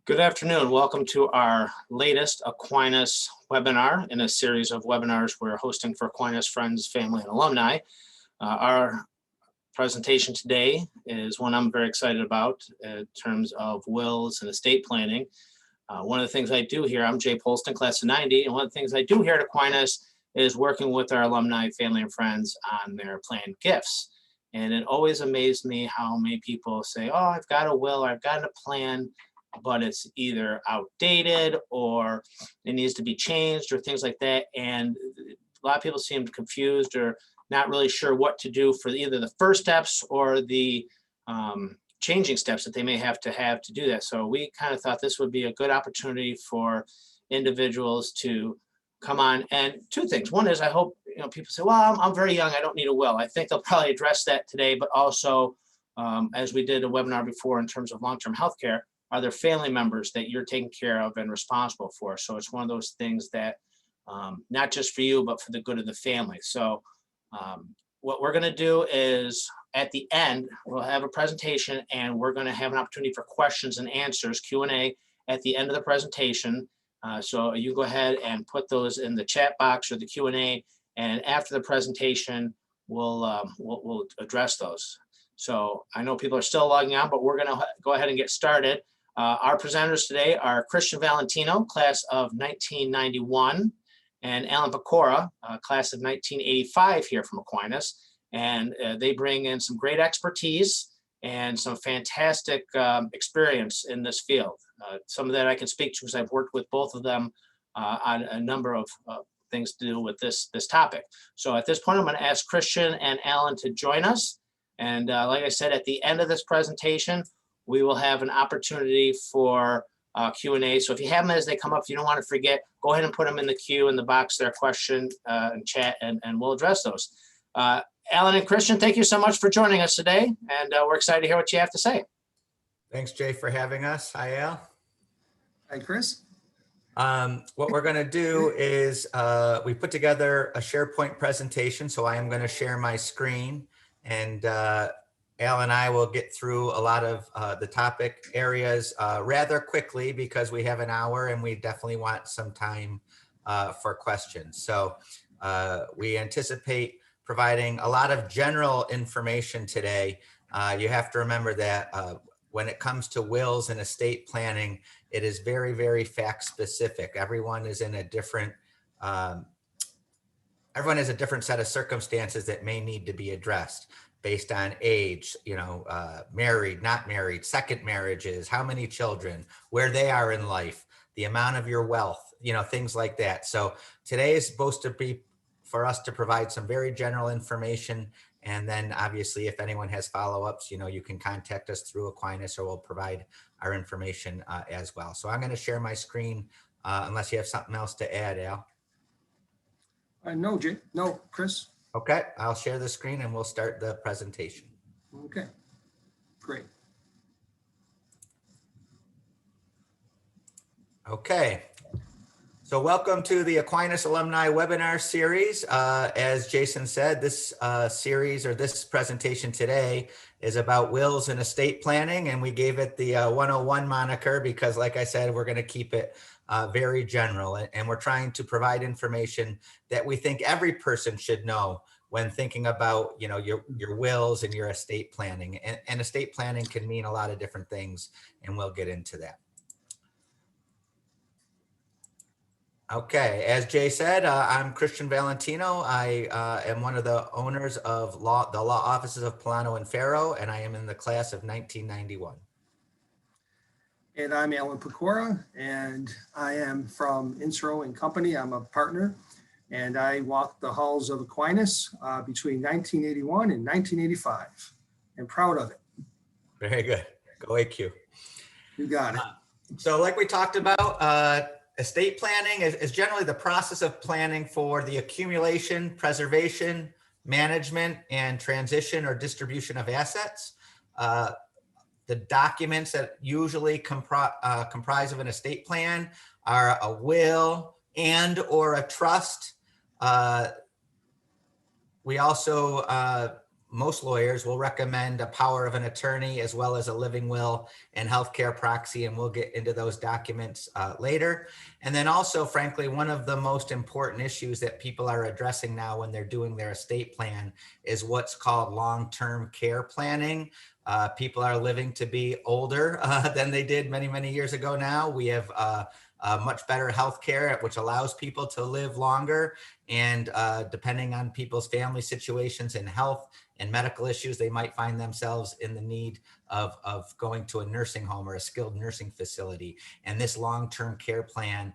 Good afternoon. Welcome to our latest Aquinas webinar in a series of webinars we're hosting for Aquinas friends, family, and alumni. Our presentation today is one I'm very excited about in terms of wills and estate planning. One of the things I do here, I'm Jay Polston, class of 90, and one of the things I do here at Aquinas is working with our alumni, family, and friends on their planned gifts. And it always amazed me how many people say, oh, I've got a will, or I've got a plan, but it's either outdated or it needs to be changed or things like that. And a lot of people seem confused or not really sure what to do for either the first steps or the changing steps that they may have to do that. So we kind of thought this would be a good opportunity for individuals to come on. And two things. One is I hope people say, well, I'm very young, I don't need a will. I think they'll probably address that today, but also as we did a webinar before in terms of long-term healthcare, are there family members that you're taking care of and responsible for? So it's one of those things that not just for you, but for the good of the family. So what we're going to do is at the end, we'll have a presentation and we're going to have an opportunity for questions and answers, Q&A at the end of the presentation. So you go ahead and put those in the chat box or the Q&A, and after the presentation, we'll address those. So I know people are still logging on, but we're going to go ahead and get started. Our presenters today are Christian Valentino, class of 1991, and Alan Pecora, class of 1985 here from Aquinas. And they bring in some great expertise and some fantastic experience in this field. Some of that I can speak to because I've worked with both of them on a number of things to do with this topic. So at this point, I'm going to ask Christian and Alan to join us. And like I said, at the end of this presentation, we will have an opportunity for Q&A. So if you have them as they come up, if you don't want to forget, go ahead and put them in the queue in the box there, question and chat, and we'll address those. Alan and Christian, thank you so much for joining us today. And we're excited to hear what you have to say. Thanks, Jay, for having us. Hi, Al. Hi, Chris. What we're going to do is we put together a SharePoint presentation. So I am going to share my screen, and Al and I will get through a lot of the topic areas rather quickly because we have an hour and we definitely want some time for questions. So we anticipate providing a lot of general information today. You have to remember that when it comes to wills and estate planning, it is very, very fact specific. Everyone is in a different everyone has a different set of circumstances that may need to be addressed based on age, married, not married, second marriages, how many children, where they are in life, the amount of your wealth, things like that. So today is supposed to be for us to provide some very general information. And then obviously, if anyone has follow-ups, you can contact us through Aquinas or we'll provide our information as well. So I'm going to share my screen unless you have something else to add, Al. No, Jay. No, Chris. Okay, I'll share the screen and we'll start the presentation. Okay, great. Okay, so welcome to the Aquinas Alumni Webinar Series. As Jason said, this series or this presentation today is about wills and estate planning, and we gave it the 101 moniker because, like I said, we're going to keep it very general, and we're trying to provide information that we think every person should know when thinking about your wills and your estate planning. And estate planning can mean a lot of different things, and we'll get into that. Okay, as Jay said, I'm Christian Valentino. I am one of the owners of the law offices of Polano and Farrow, and I am in the class of 1991. And I'm Alan Pecora, and I am from Insro and Company. I'm a partner, and I walked the halls of Aquinas between 1981 and 1985, and proud of it. Very good. Go AQ. You got it. So like we talked about, estate planning is generally the process of planning for the accumulation, preservation, management, and transition or distribution of assets. The documents that usually comprise of an estate plan are a will and or a trust. We also most lawyers will recommend a power of an attorney as well as a living will and healthcare proxy, and we'll get into those documents later. And then also, frankly, one of the most important issues that people are addressing now when they're doing their estate plan is what's called long-term care planning. People are living to be older than they did many, many years ago now. We have much better healthcare, which allows people to live longer. And depending on people's family situations and health and medical issues, they might find themselves in the need of going to a nursing home or a skilled nursing facility. And this long-term care plan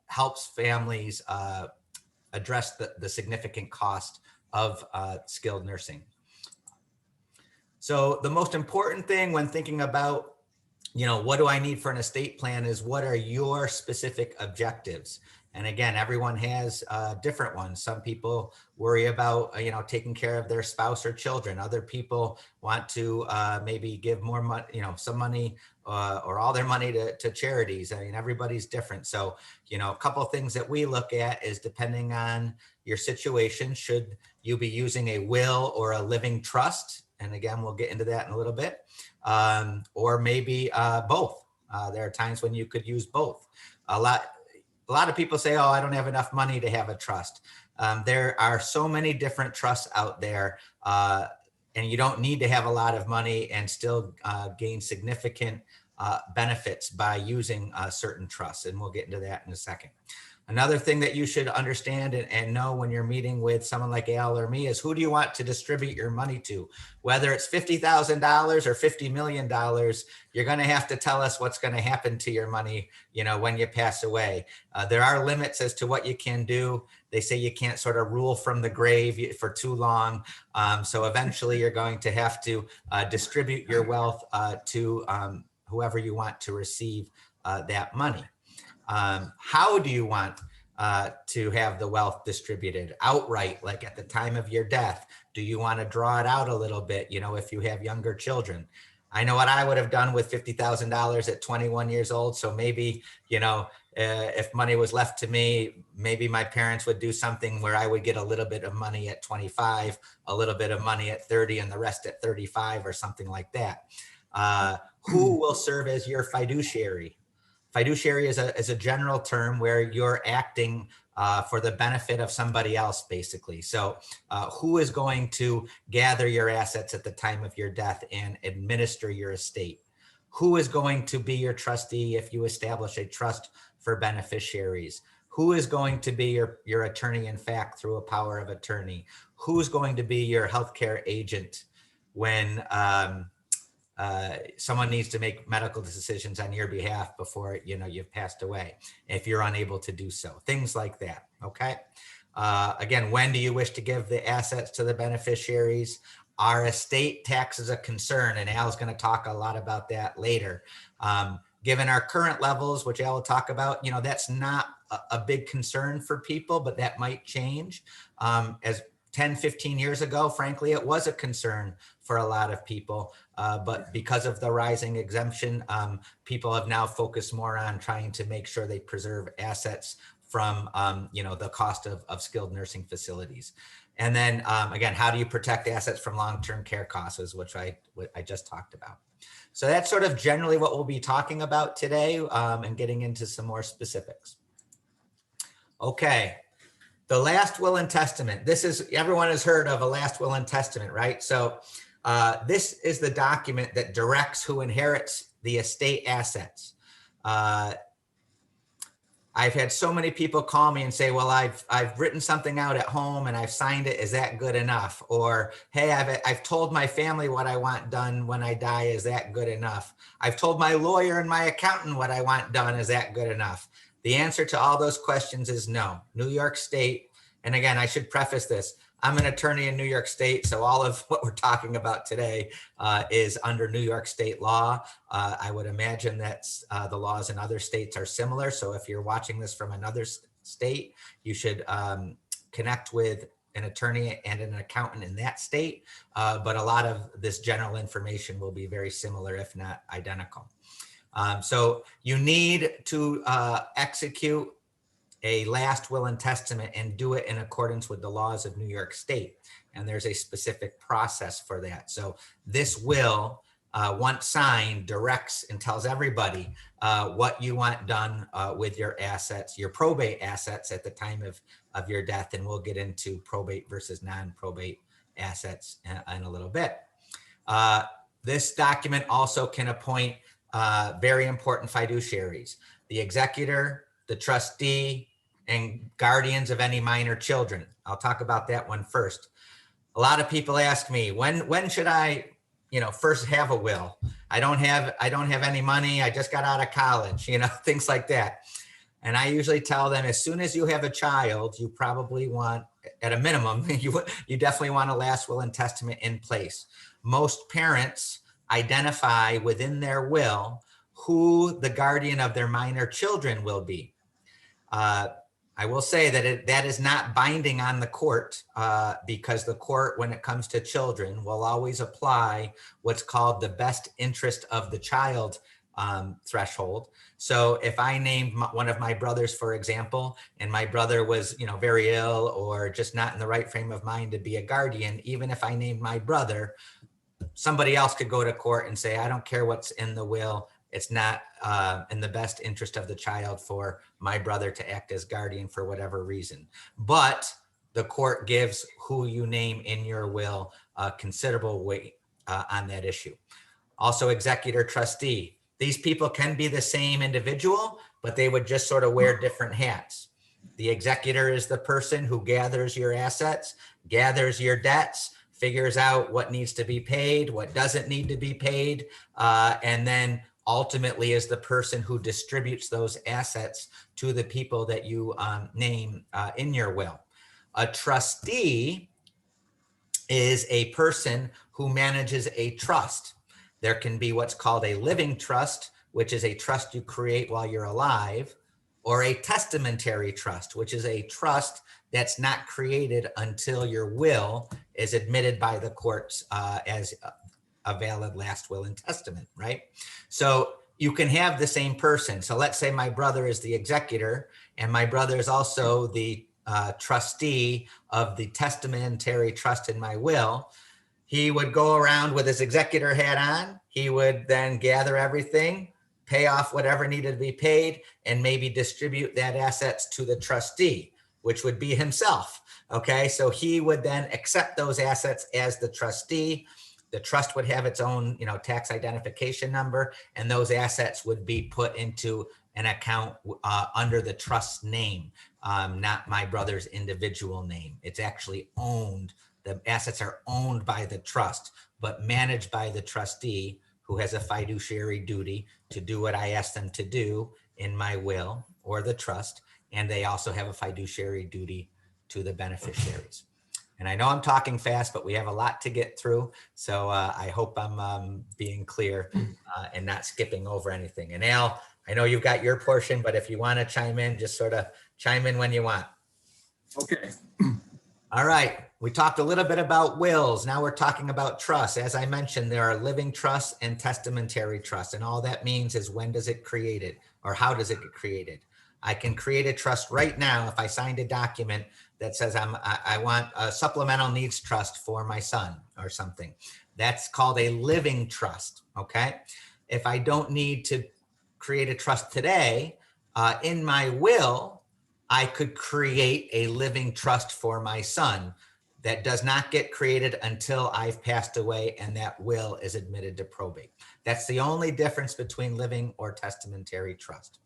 helps families address the significant cost of skilled nursing. So the most important thing when thinking about, what do I need for an estate plan is what are your specific objectives? And again, everyone has different ones. Some people worry about, taking care of their spouse or children. Other people want to maybe give more money, some money or all their money to charities. I mean, everybody's different. So, a couple of things that we look at is depending on your situation, should you be using a will or a living trust? And again, we'll get into that in a little bit. Or maybe both. There are times when you could use both. A lot of people say, oh, I don't have enough money to have a trust. There are so many different trusts out there, and you don't need to have a lot of money and still gain significant benefits by using certain trusts. And we'll get into that in a second. Another thing that you should understand and know when you're meeting with someone like Al or me is who do you want to distribute your money to? Whether it's $50,000 or $50 million, you're going to have to tell us what's going to happen to your money, when you pass away. There are limits as to what you can do. They say you can't sort of rule from the grave for too long. So eventually you're going to have to distribute your wealth to whoever you want to receive that money. How do you want to have the wealth distributed? Outright, like at the time of your death? Do you want to draw it out a little bit, if you have younger children? I know what I would have done with $50,000 at 21 years old. So maybe, if money was left to me, maybe my parents would do something where I would get a little bit of money at 25, a little bit of money at 30, and the rest at 35 or something like that. Who will serve as your fiduciary? Fiduciary is a general term where you're acting for the benefit of somebody else, basically. So who is going to gather your assets at the time of your death and administer your estate? Who is going to be your trustee if you establish a trust for beneficiaries? Who is going to be your attorney in fact through a power of attorney? Who's going to be your healthcare agent when someone needs to make medical decisions on your behalf before you've passed away, if you're unable to do so? Things like that. Okay. Again, when do you wish to give the assets to the beneficiaries? Are estate taxes a concern? And Al's going to talk a lot about that later. Given our current levels, which Al will talk about, that's not a big concern for people, but that might change. As 10, 15 years ago, frankly, it was a concern for a lot of people. But because of the rising exemption, people have now focused more on trying to make sure they preserve assets from, the cost of skilled nursing facilities. And then again, how do you protect assets from long-term care costs, which I just talked about. So that's sort of generally what we'll be talking about today, and getting into some more specifics. Okay. The last will and testament. Everyone has heard of a last will and testament, right? So this is the document that directs who inherits the estate assets. I've had so many people call me and say, well, I've written something out at home and I've signed it. Is that good enough? Or, hey, I've told my family what I want done when I die. Is that good enough? I've told my lawyer and my accountant what I want done. Is that good enough? The answer to all those questions is no. New York State, and again, I should preface this, I'm an attorney in New York State, so all of what we're talking about today is under New York State law. I would imagine that the laws in other states are similar. So if you're watching this from another state, you should connect with an attorney and an accountant in that state. But a lot of this general information will be very similar, if not identical. So you need to execute a last will and testament and do it in accordance with the laws of New York State. And there's a specific process for that. So this will, once signed, directs and tells everybody what you want done with your assets, your probate assets at the time of your death. And we'll get into probate versus non-probate assets in a little bit. This document also can appoint very important fiduciaries, the executor, the trustee, and guardians of any minor children. I'll talk about that one first. A lot of people ask me, when should I, first have a will? I don't have any money. I just got out of college, things like that. And I usually tell them, as soon as you have a child, you probably want, at a minimum, you definitely want a last will and testament in place. Most parents identify within their will who the guardian of their minor children will be. I will say that that is not binding on the court because the court, when it comes to children, will always apply what's called the best interest of the child threshold. So if I named one of my brothers, for example, and my brother was, very ill or just not in the right frame of mind to be a guardian, even if I named my brother, somebody else could go to court and say, I don't care what's in the will. It's not in the best interest of the child for my brother to act as guardian for whatever reason. But the court gives who you name in your will considerable weight on that issue. Also, executor trustee. These people can be the same individual, but they would just sort of wear different hats. The executor is the person who gathers your assets, gathers your debts, figures out what needs to be paid, what doesn't need to be paid, and then ultimately is the person who distributes those assets to the people that you name in your will. A trustee is a person who manages a trust. There can be what's called a living trust, which is a trust you create while you're alive, or a testamentary trust, which is a trust that's not created until your will is admitted by the courts as a valid last will and testament, right? So you can have the same person. So let's say my brother is the executor and my brother is also the trustee of the testamentary trust in my will. He would go around with his executor hat on. He would then gather everything, pay off whatever needed to be paid, and maybe distribute that assets to the trustee, which would be himself. Okay, so he would then accept those assets as the trustee. The trust would have its own, tax identification number, and those assets would be put into an account under the trust name, not my brother's individual name. It's actually owned. The assets are owned by the trust, but managed by the trustee, who has a fiduciary duty to do what I ask them to do in my will or the trust. And they also have a fiduciary duty to the beneficiaries. And I know I'm talking fast, but we have a lot to get through. So I hope I'm being clear and not skipping over anything. And Al, I know you've got your portion, but if you want to chime in, just sort of chime in when you want. Okay. All right. We talked a little bit about wills. Now we're talking about trusts. As I mentioned, there are living trusts and testamentary trusts. And all that means is when does it create it or how does it get created? I can create a trust right now if I signed a document that says I want a supplemental needs trust for my son or something. That's called a living trust, okay? If I don't need to create a trust today, in my will, I could create a living trust for my son that does not get created until I've passed away and that will is admitted to probate. That's the only difference between living or testamentary trust.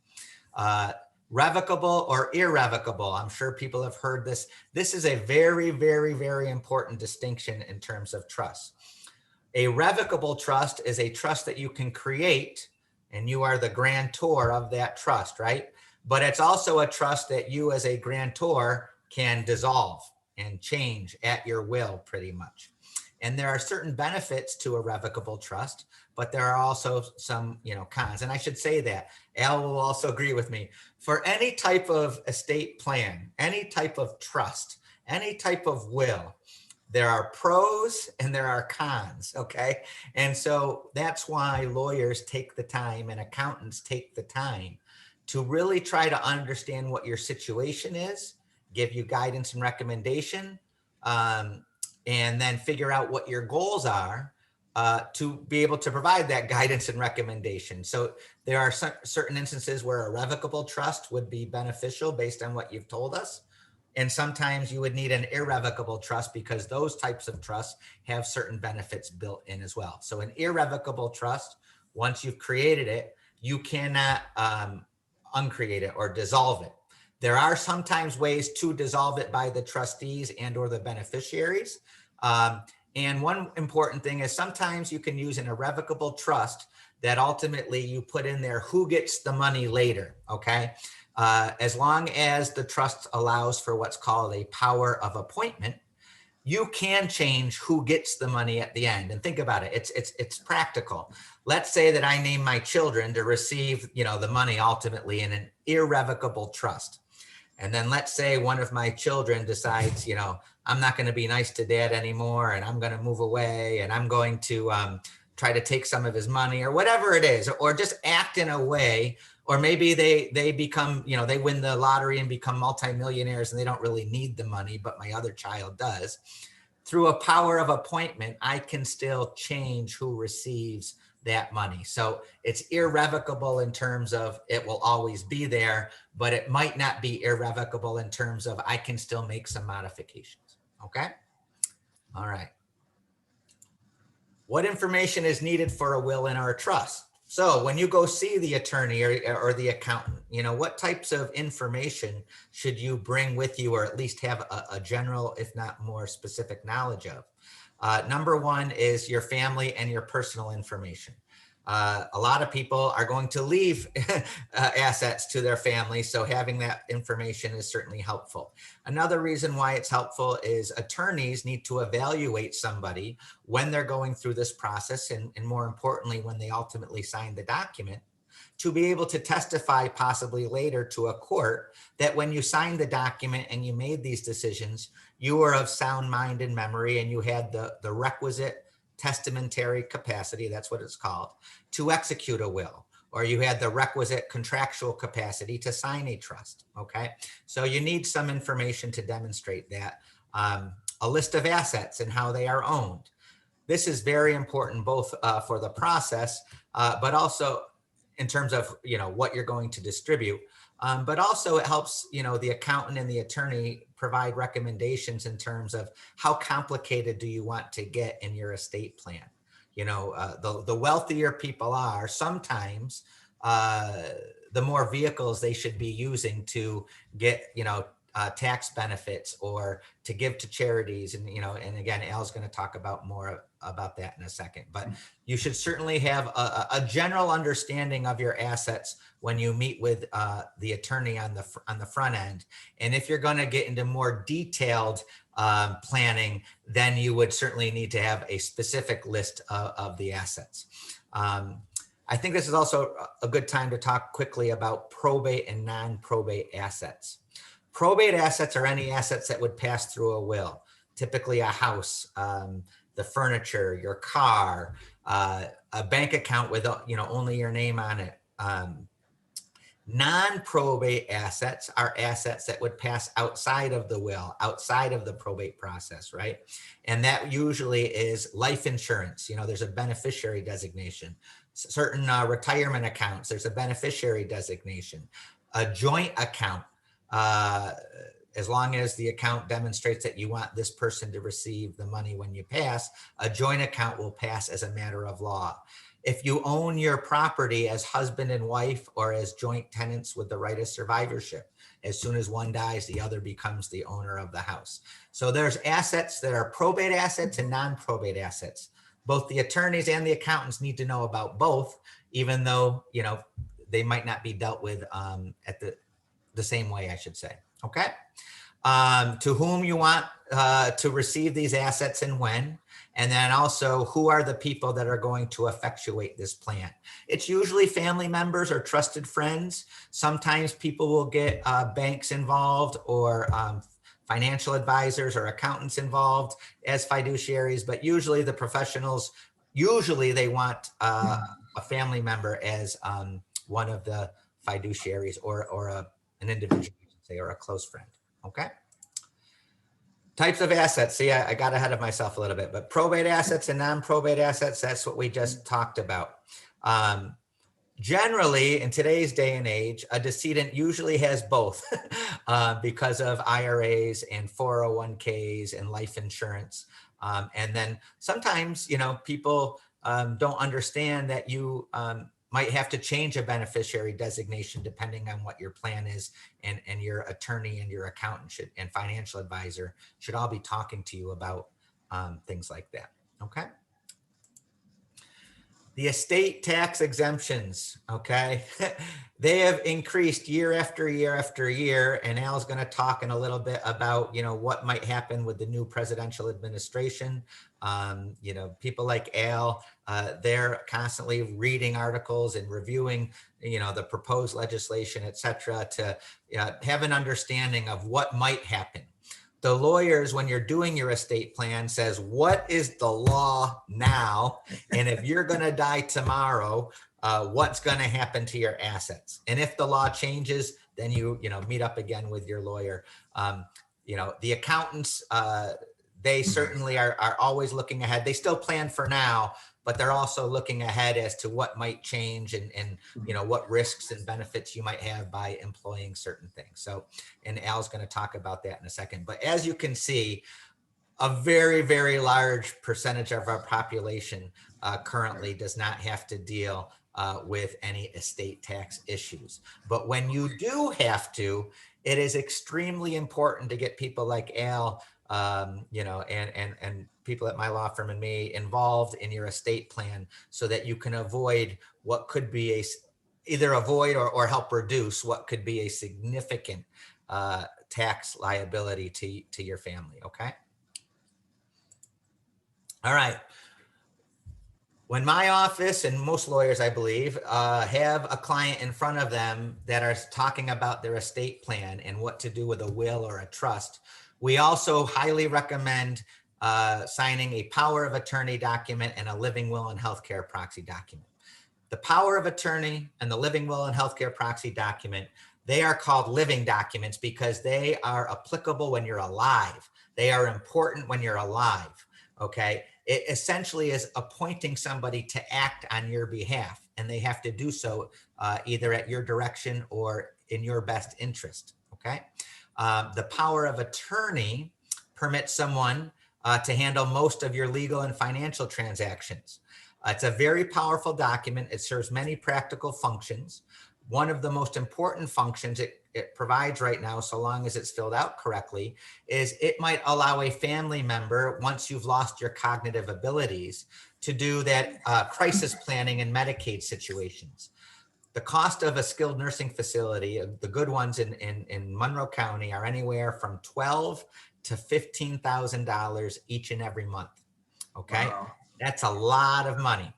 Revocable or irrevocable. I'm sure people have heard this. This is a very, very, very important distinction in terms of trust. A revocable trust is a trust that you can create and you are the grantor of that trust, right? But it's also a trust that you as a grantor can dissolve and change at your will pretty much. And there are certain benefits to a revocable trust, but there are also some, cons. And I should say that Al will also agree with me. For any type of estate plan, any type of trust, any type of will, there are pros and there are cons, okay? And so that's why lawyers take the time and accountants take the time to really try to understand what your situation is, give you guidance and recommendation, and then figure out what your goals are to be able to provide that guidance and recommendation. So there are certain instances where a revocable trust would be beneficial based on what you've told us. And sometimes you would need an irrevocable trust because those types of trusts have certain benefits built in as well. So an irrevocable trust, once you've created it, you cannot uncreate it or dissolve it. There are sometimes ways to dissolve it by the trustees and or the beneficiaries. And one important thing is sometimes you can use an irrevocable trust that ultimately you put in there who gets the money later, okay? As long as the trust allows for what's called a power of appointment, you can change who gets the money at the end. And think about it, it's practical. Let's say that I name my children to receive, the money ultimately in an irrevocable trust. And then let's say one of my children decides, I'm not going to be nice to dad anymore, and I'm going to move away, and I'm going to try to take some of his money or whatever it is, or just act in a way, or maybe they become, they win the lottery and become multimillionaires and they don't really need the money, but my other child does. Through a power of appointment, I can still change who receives that money. So it's irrevocable in terms of it will always be there, but it might not be irrevocable in terms of I can still make some modifications. Okay. All right. What information is needed for a will in our trust? So when you go see the attorney or the accountant, what types of information should you bring with you, or at least have a general, if not more specific knowledge of? Number one is your family and your personal information. A lot of people are going to leave assets to their family, so having that information is certainly helpful. Another reason why it's helpful is attorneys need to evaluate somebody when they're going through this process, and more importantly, when they ultimately sign the document, to be able to testify possibly later to a court that when you signed the document and you made these decisions, you were of sound mind and memory, and you had the requisite testamentary capacity, that's what it's called, to execute a will, or you had the requisite contractual capacity to sign a trust, okay? So you need some information to demonstrate that. A list of assets and how they are owned. This is very important both for the process, but also in terms of, what you're going to distribute. But also it helps, the accountant and the attorney provide recommendations in terms of how complicated do you want to get in your estate plan. The wealthier people are, sometimes the more vehicles they should be using to get, tax benefits or to give to charities. And, and again, Al's going to talk about more about that in a second, but you should certainly have a general understanding of your assets when you meet with the attorney on the front end. And if you're going to get into more detailed planning, then you would certainly need to have a specific list of the assets. I think this is also a good time to talk quickly about probate and non-probate assets. Probate assets are any assets that would pass through a will, typically a house, the furniture, your car, a bank account with only your name on it. Non-probate assets are assets that would pass outside of the will, outside of the probate process, right? And that usually is life insurance. There's a beneficiary designation. Certain retirement accounts, there's a beneficiary designation. A joint account, as long as the account demonstrates that you want this person to receive the money when you pass, a joint account will pass as a matter of law. If you own your property as husband and wife or as joint tenants with the right of survivorship, as soon as one dies, the other becomes the owner of the house. So there's assets that are probate assets and non-probate assets. Both the attorneys and the accountants need to know about both, even though, they might not be dealt with at the same way, I should say. Okay. To whom you want to receive these assets and when, and then also who are the people that are going to effectuate this plan. It's usually family members or trusted friends. Sometimes people will get banks involved or financial advisors or accountants involved as fiduciaries, but usually the professionals, they want a family member as one of the fiduciaries or an individual, I should say, or a close friend. Okay. Types of assets. See, I got ahead of myself a little bit, but probate assets and non-probate assets, that's what we just talked about. Generally, in today's day and age, a decedent usually has both because of IRAs and 401ks and life insurance. And then sometimes, you know, people don't understand that you might have to change a beneficiary designation depending on what your plan is, and your attorney and your accountant should, and financial advisor should all be talking to you about things like that. Okay. The estate tax exemptions, okay, they have increased year after year after year, and Al's going to talk in a little bit about, you know, what might happen with the new presidential administration. You know, people like Al, they're constantly reading articles and reviewing, you know, the proposed legislation, et cetera, to have an understanding of what might happen. The lawyers, when you're doing your estate plan, says, what is the law now? And if you're going to die tomorrow, what's going to happen to your assets? And if the law changes, then you know, meet up again with your lawyer. You know, the accountants, they certainly are always looking ahead. They still plan for now, but they're also looking ahead as to what might change and you know, what risks and benefits you might have by employing certain things. So, and Al's going to talk about that in a second. But as you can see, a very, very large percentage of our population currently does not have to deal with any estate tax issues. But when you do have to, it is extremely important to get people like Al, you know, and people at my law firm and me involved in your estate plan, so that you can avoid what could be either avoid or help reduce what could be a significant tax liability to your family. Okay. All right. When my office, and most lawyers, I believe, have a client in front of them that are talking about their estate plan and what to do with a will or a trust, we also highly recommend signing a power of attorney document and a living will and healthcare proxy document. The power of attorney and the living will and healthcare proxy document, they are called living documents because they are applicable when you're alive. They are important when you're alive. Okay. It essentially is appointing somebody to act on your behalf, and they have to do so either at your direction or in your best interest. Okay. The power of attorney permits someone to handle most of your legal and financial transactions. It's a very powerful document. It serves many practical functions. One of the most important functions it provides right now, so long as it's filled out correctly, is it might allow a family member, once you've lost your cognitive abilities, to do that crisis planning in Medicaid situations. The cost of a skilled nursing facility, the good ones in Monroe County, are anywhere from $12,000 to $15,000 each and every month. Okay. Wow. That's a lot of money.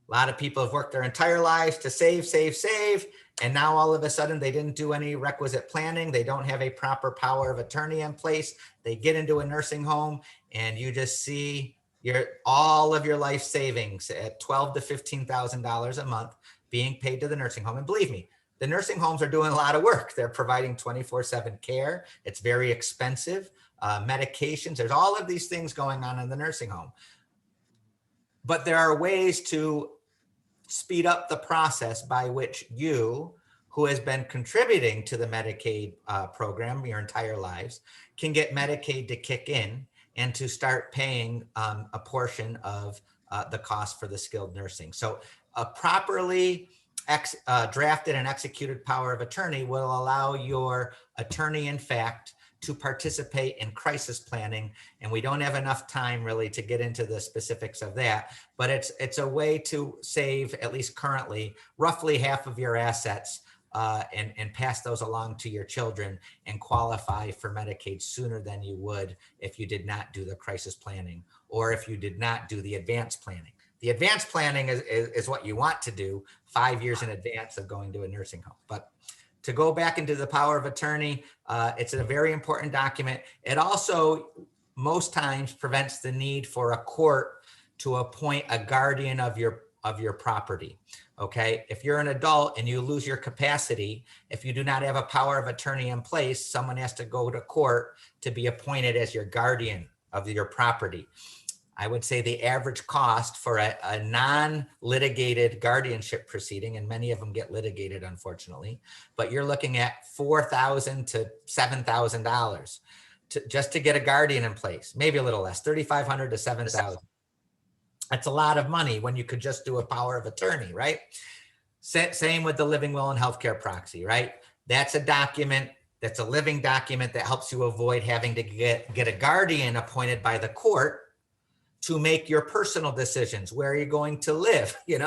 A lot of people have worked their entire lives to save, and now all of a sudden they didn't do any requisite planning. They don't have a proper power of attorney in place. They get into a nursing home, and you just see all of your life savings at $12,000 to $15,000 a month being paid to the nursing home. And believe me, the nursing homes are doing a lot of work. They're providing 24/7 care. It's very expensive. Medications, there's all of these things going on in the nursing home. But there are ways to speed up the process by which you, who has been contributing to the Medicaid program your entire lives, can get Medicaid to kick in and to start paying a portion of the cost for the skilled nursing. So a properly drafted and executed power of attorney will allow your attorney, in fact, to participate in crisis planning. And we don't have enough time really to get into the specifics of that, but it's a way to save, at least currently, roughly half of your assets and pass those along to your children and qualify for Medicaid sooner than you would if you did not do the crisis planning or if you did not do the advanced planning. The advanced planning is what you want to do 5 years in advance of going to a nursing home. But to go back into the power of attorney, it's a very important document. It also most times prevents the need for a court to appoint a guardian of your of your property. Okay, if you're an adult and you lose your capacity, if you do not have a power of attorney in place, someone has to go to court to be appointed as your guardian of your property. I would say the average cost for a non-litigated guardianship proceeding, and many of them get litigated, unfortunately, but you're looking at $4,000 to $7,000 just to get a guardian in place, maybe a little less, $3,500 to $7,000. That's a lot of money when you could just do a power of attorney, right? Same with the living will and healthcare proxy, right? That's a document, that's a living document that helps you avoid having to get a guardian appointed by the court to make your personal decisions. Where are you going to live? Who's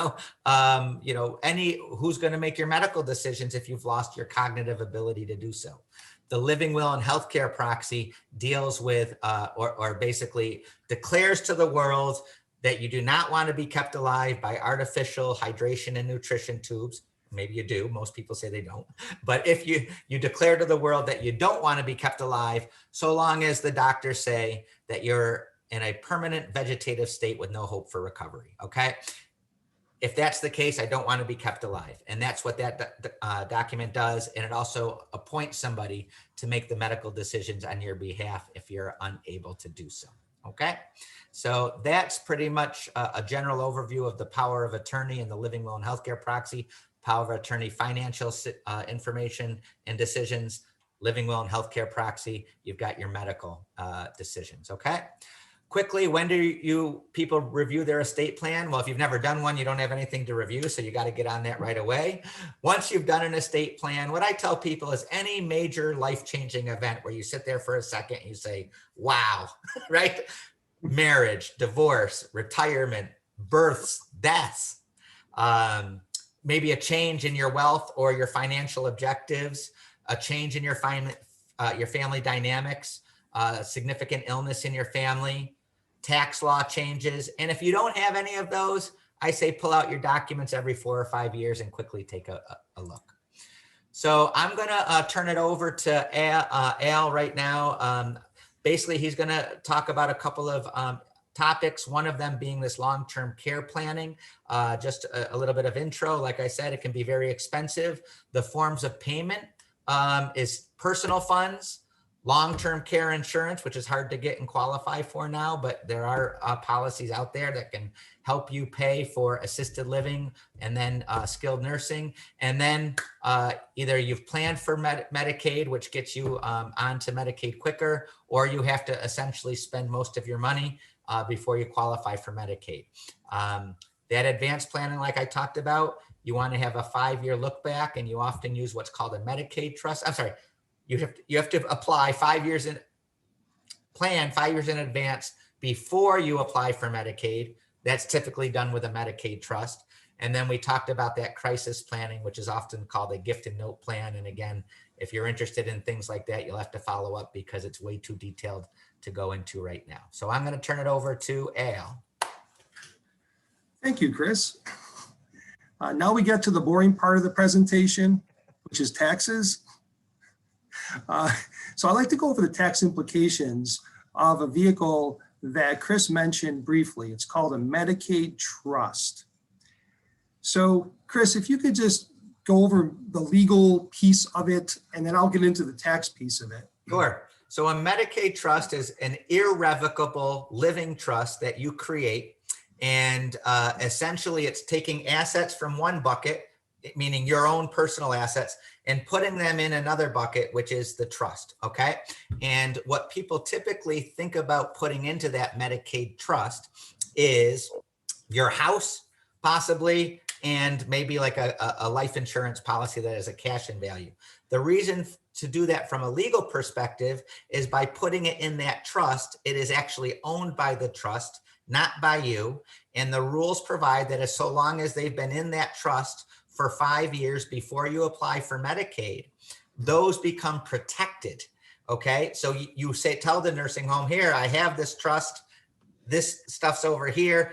going to make your medical decisions if you've lost your cognitive ability to do so? The living will and healthcare proxy deals with, or basically declares to the world that you do not want to be kept alive by artificial hydration and nutrition tubes. Maybe you do. Most people say they don't. But if you declare to the world that you don't want to be kept alive, so long as the doctors say that you're in a permanent vegetative state with no hope for recovery. Okay. If that's the case, I don't want to be kept alive. And that's what that document does. And it also appoints somebody to make the medical decisions on your behalf if you're unable to do so. Okay. So that's pretty much a general overview of the power of attorney and the living will and healthcare proxy, power of attorney, financial information and decisions, living will and healthcare proxy. You've got your medical decisions. Okay. Quickly, when do you people review their estate plan? Well, if you've never done one, you don't have anything to review, so you got to get on that right away. Once you've done an estate plan, what I tell people is any major life-changing event where you sit there for a second and you say, wow, right? Marriage, divorce, retirement, births, deaths, maybe a change in your wealth or your financial objectives, a change in your family dynamics, significant illness in your family, tax law changes. And if you don't have any of those, I say pull out your documents every 4 or 5 years and quickly take a look. So I'm going to turn it over to Al right now. Basically, he's going to talk about a couple of topics, one of them being this long-term care planning. Just a little bit of intro. Like I said, it can be very expensive. The forms of payment is personal funds, long-term care insurance, which is hard to get and qualify for now, but there are policies out there that can help you pay for assisted living and then skilled nursing. And then either you've planned for Medicaid, which gets you onto Medicaid quicker, or you have to essentially spend most of your money before you qualify for Medicaid. That advanced planning, like I talked about, you want to have a 5-year look back, and you often use what's called a Medicaid trust. I'm sorry. You have to apply 5 years in, plan 5 years in advance before you apply for Medicaid. That's typically done with a Medicaid trust. And then we talked about that crisis planning, which is often called a gift and note plan. And again, if you're interested in things like that, you'll have to follow up because it's way too detailed to go into right now. So I'm going to turn it over to Al. Thank you, Chris. Now we get to the boring part of the presentation, which is taxes. So I'd like to go over the tax implications of a vehicle that Chris mentioned briefly. It's called a Medicaid trust. So Chris, if you could just go over the legal piece of it, and then I'll get into the tax piece of it. Sure. So a Medicaid trust is an irrevocable living trust that you create. And essentially it's taking assets from one bucket, meaning your own personal assets, and putting them in another bucket, which is the trust, okay? And what people typically think about putting into that Medicaid trust is your house, possibly, and maybe like a life insurance policy that has a cash-in value. The reason to do that from a legal perspective is by putting it in that trust, it is actually owned by the trust, not by you. And the rules provide that as so long as they've been in that trust for 5 years before you apply for Medicaid, those become protected. Okay, so you say, tell the nursing home, here, I have this trust, this stuff's over here,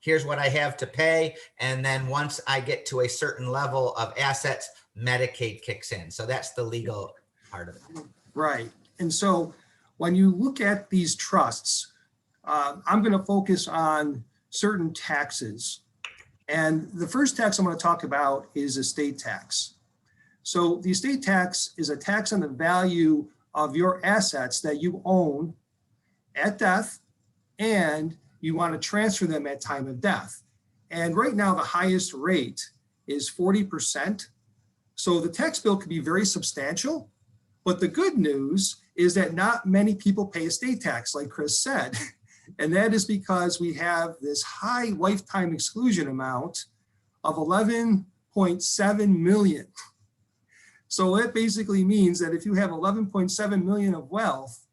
here's what I have to pay. And then once I get to a certain level of assets, Medicaid kicks in. So that's the legal part of it. Right. And so when you look at these trusts, I'm going to focus on certain taxes And the first tax I'm going to talk about is estate tax. So the estate tax is a tax on the value of your assets that you own at death, and you want to transfer them at time of death. And right now, the highest rate is 40%. So the tax bill could be very substantial, but the good news is that not many people pay estate tax, like Chris said. And that is because we have this high lifetime exclusion amount of 11.7 million. So it basically means that if you have 11.7 million of wealth,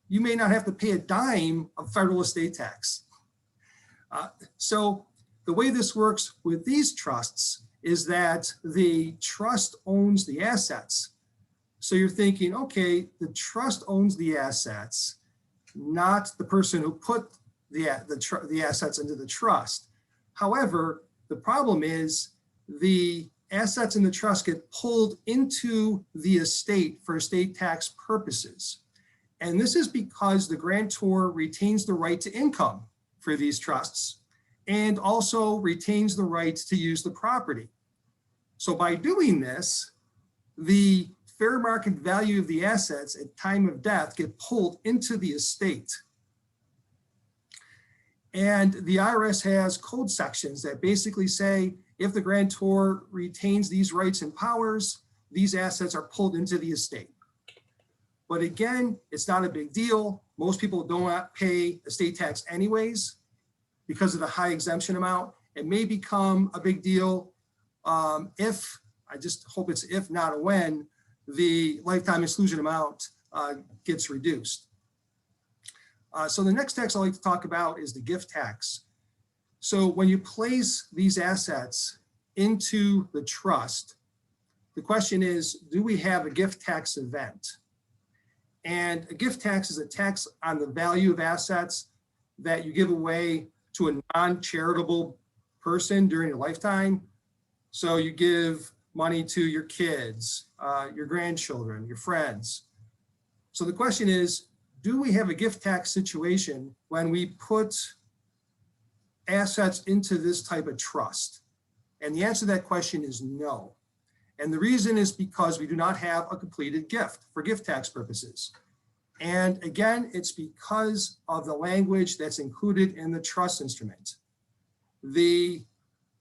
you may not have to pay a dime of federal estate tax. So the way this works with these trusts is that the trust owns the assets. So you're thinking, okay, the trust owns the assets, not the person who put the assets into the trust. However, the problem is the assets in the trust get pulled into the estate for estate tax purposes. And this is because the grantor retains the right to income for these trusts and also retains the right to use the property. So by doing this, the fair market value of the assets at time of death get pulled into the estate. And the IRS has code sections that basically say, if the grantor retains these rights and powers, these assets are pulled into the estate. But again, it's not a big deal. Most people don't pay estate tax anyways because of the high exemption amount. It may become a big deal if, I just hope it's if, not a when, the lifetime exclusion amount gets reduced. So the next tax I'd like to talk about is the gift tax. So when you place these assets into the trust, the question is, do we have a gift tax event? And a gift tax is a tax on the value of assets that you give away to a non-charitable person during your lifetime. So you give money to your kids, your grandchildren, your friends. So the question is, do we have a gift tax situation when we put assets into this type of trust? And the answer to that question is no. And the reason is because we do not have a completed gift for gift tax purposes. And again, it's because of the language that's included in the trust instrument. The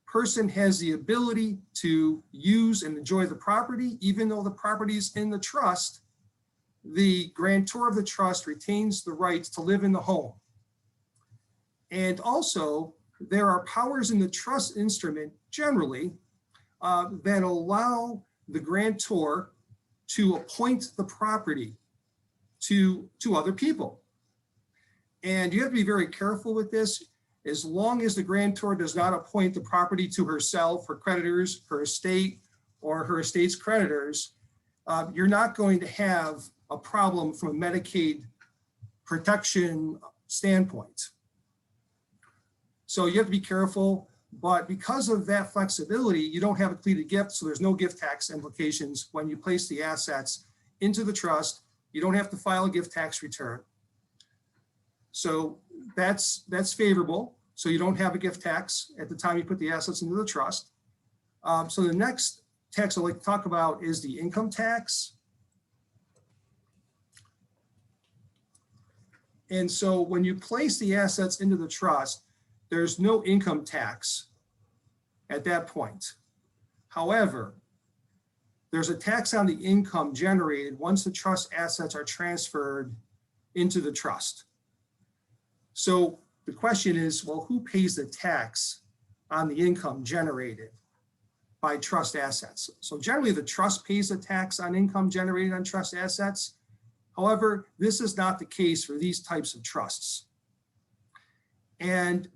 person has the ability to use and enjoy the property, even though the property is in the trust. The grantor of the trust retains the right to live in the home. And also, there are powers in the trust instrument generally that allow the grantor to appoint the property to other people. And you have to be very careful with this. As long as the grantor does not appoint the property to herself, her creditors, her estate, or her estate's creditors, you're not going to have a problem from a Medicaid protection standpoint. So you have to be careful, but because of that flexibility, you don't have a completed gift, so there's no gift tax implications when you place the assets into the trust. You don't have to file a gift tax return. So that's favorable. So you don't have a gift tax at the time you put the assets into the trust. So the next tax I'd like to talk about is the income tax. And so when you place the assets into the trust, there's no income tax at that point. However, there's a tax on the income generated once the trust assets are transferred into the trust. So the question is, well, who pays the tax on the income generated by trust assets? So generally the trust pays the tax on income generated on trust assets. However, this is not the case for these types of trusts. And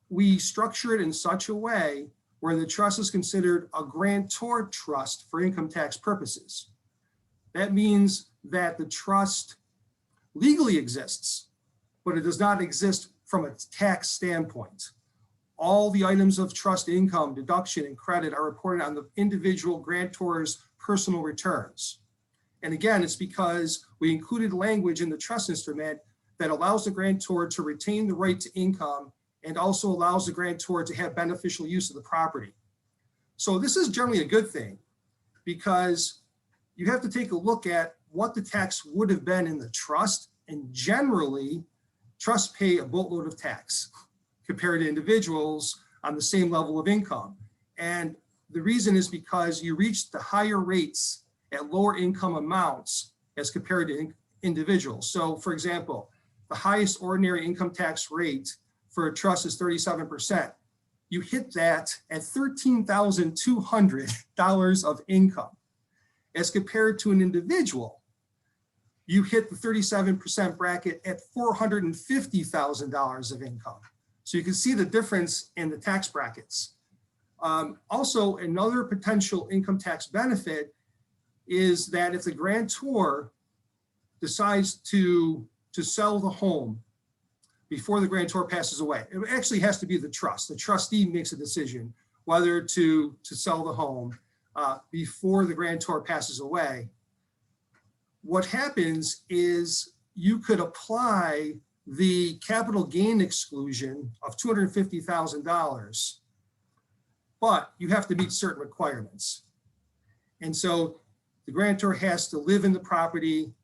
we structure it in such a way where the trust is considered a grantor trust for income tax purposes. That means that the trust legally exists, but it does not exist from a tax standpoint. All the items of trust income, deduction, and credit are reported on the individual grantor's personal returns. And again, it's because we included language in the trust instrument that allows the grantor to retain the right to income and also allows the grantor to have beneficial use of the property. So this is generally a good thing because you have to take a look at what the tax would have been in the trust. And generally, trusts pay a boatload of tax compared to individuals on the same level of income. And the reason is because you reach the higher rates at lower income amounts as compared to individuals. So for example, the highest ordinary income tax rate for a trust is 37%. You hit that at $13,200 of income. As compared to an individual, you hit the 37% bracket at $450,000 of income. So you can see the difference in the tax brackets. Also, another potential income tax benefit is that if the grantor decides to sell the home before the grantor passes away, it actually has to be the trust. The trustee makes a decision whether to sell the home before the grantor passes away. What happens is you could apply the capital gain exclusion of $250,000, but you have to meet certain requirements. And so the grantor has to live in the property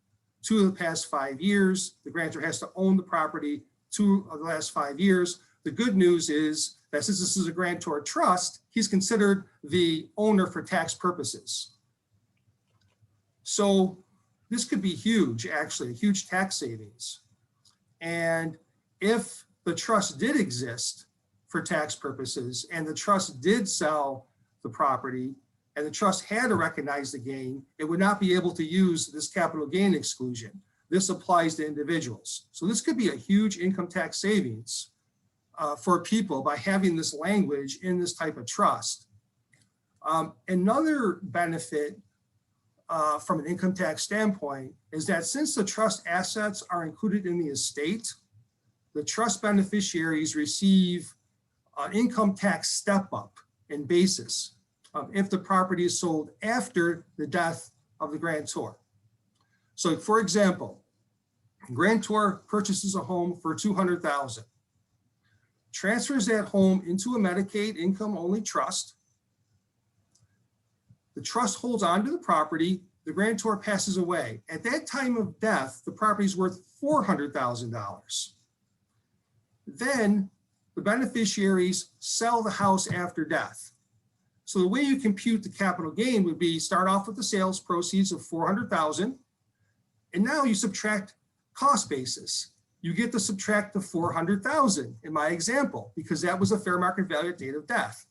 2 of the past 5 years. The grantor has to own the property 2 of the last 5 years. The good news is that since this is a grantor trust, he's considered the owner for tax purposes. So this could be huge, actually, a huge tax savings. And if the trust did exist for tax purposes and the trust did sell the property and the trust had to recognize the gain, it would not be able to use this capital gain exclusion. This applies to individuals. So this could be a huge income tax savings for people by having this language in this type of trust. Another benefit from an income tax standpoint is that since the trust assets are included in the estate, the trust beneficiaries receive an income tax step up in basis if the property is sold after the death of the grantor. So for example, grantor purchases a home for $200,000, transfers that home into a Medicaid income only trust. The trust holds onto the property, the grantor passes away. At that time of death, the property is worth $400,000. Then the beneficiaries sell the house after death. So the way you compute the capital gain would be start off with the sales proceeds of $400,000, and now you subtract cost basis. You get to subtract the $400,000 in my example, because that was a fair market value at date of death.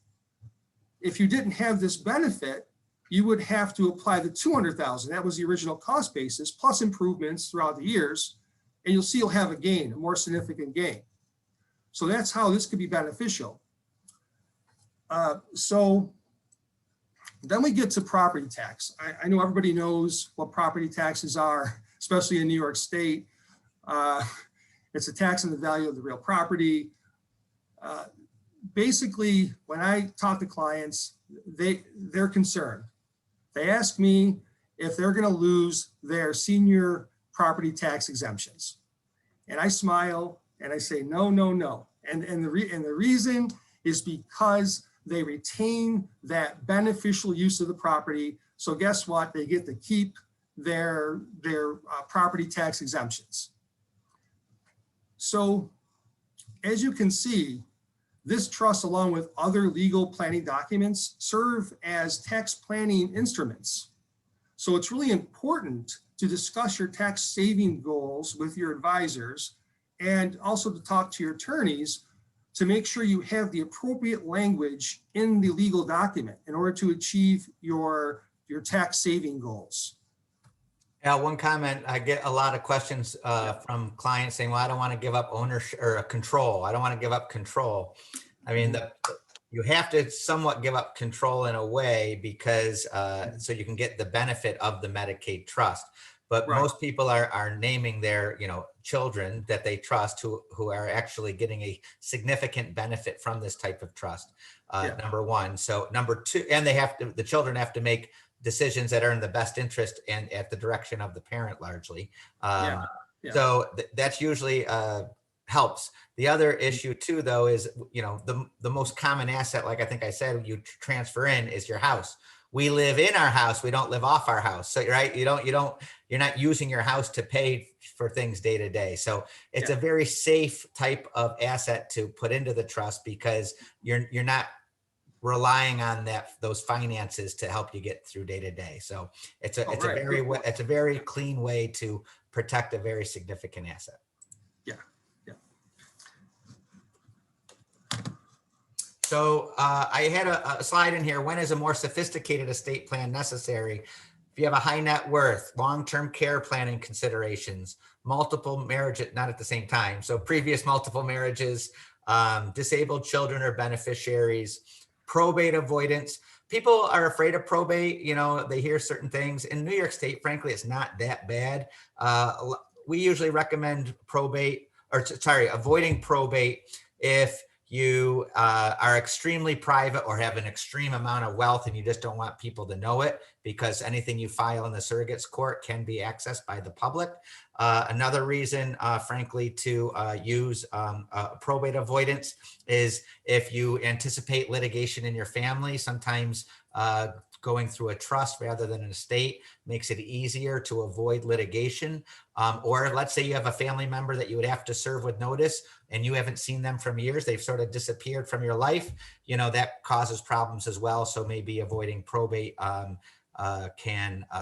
If you didn't have this benefit, you would have to apply the $200,000. That was the original cost basis plus improvements throughout the years. And you'll see you'll have a gain, a more significant gain. So that's how this could be beneficial. So then we get to property tax. I know everybody knows what property taxes are, especially in New York State. It's a tax on the value of the real property. Basically, when I talk to clients, they're concerned. They ask me if they're going to lose their senior property tax exemptions. And I smile and I say, no, no, no. And the reason is because they retain that beneficial use of the property. So guess what? They get to keep their property tax exemptions. So as you can see, this trust, along with other legal planning documents, serve as tax planning instruments. So it's really important to discuss your tax saving goals with your advisors and also to talk to your attorneys to make sure you have the appropriate language in the legal document in order to achieve your tax saving goals. Al, one comment, I get a lot of questions from clients saying, well, I don't want to give up ownership or control. I don't want to give up control. I mean, you have to somewhat give up control in a way because so you can get the benefit of the Medicaid trust. But Right. Most people are naming their, children that they trust who are actually getting a significant benefit from this type of trust. Number one. So number two, and the children have to make decisions that are in the best interest and at the direction of the parent largely. So that's usually helps. The other issue too, though, is, you know, the most common asset, like I think I said, you transfer in, is your house. We live in our house. We don't live off our house. So, right, you're not using your house to pay for things day to day. So it's a very safe type of asset to put into the trust, because you're not relying on those finances to help you get through day to day. So it's a very clean way to protect a very significant asset. So I had a slide in here. When is a more sophisticated estate plan necessary? If you have a high net worth, long-term care planning considerations, multiple marriages, not at the same time. So previous multiple marriages, disabled children or beneficiaries, probate avoidance. People are afraid of probate. You know, they hear certain things. In New York State, frankly, it's not that bad. We usually recommend avoiding probate if you are extremely private or have an extreme amount of wealth and you just don't want people to know it, because anything you file in the surrogates court can be accessed by the public. Another reason, frankly, to use probate avoidance is if you anticipate litigation in your family. Sometimes going through a trust rather than an estate makes it easier to avoid litigation. Or let's say you have a family member that you would have to serve with notice and you haven't seen them from years. They've sort of disappeared from your life. You know, that causes problems as well. So maybe avoiding probate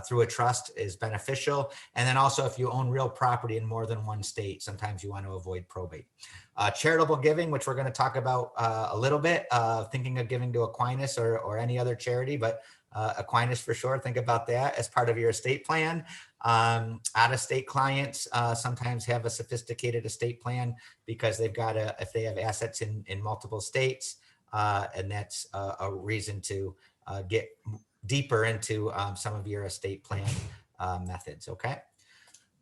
through a trust is beneficial. And then also, if you own real property in more than one state, sometimes you want to avoid probate. Charitable giving, which we're going to talk about a little bit, thinking of giving to Aquinas or any other charity, but Aquinas for sure. Think about that as part of your estate plan. Out-of-state clients sometimes have a sophisticated estate plan because they've got if they have assets in multiple states, and that's a reason to get deeper into some of your estate plan methods. Okay.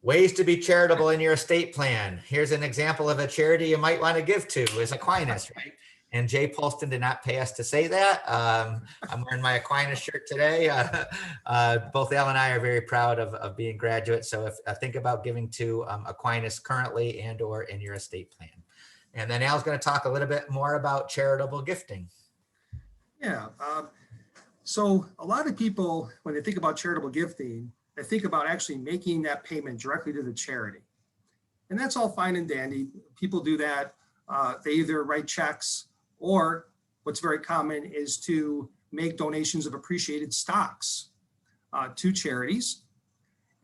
Ways to be charitable in your estate plan. Here's an example of a charity you might want to give to, is Aquinas, right? And Jay Polston did not pay us to say that. I'm wearing my Aquinas shirt today. Both Al and I are very proud of being graduates. So if think about giving to Aquinas currently and or in your estate plan. And then Al's going to talk a little bit more about charitable gifting. Yeah. So a lot of people, when they think about charitable gifting, they think about actually making that payment directly to the charity. And that's all fine and dandy. People do that. They either write checks, or what's very common is to make donations of appreciated stocks to charities.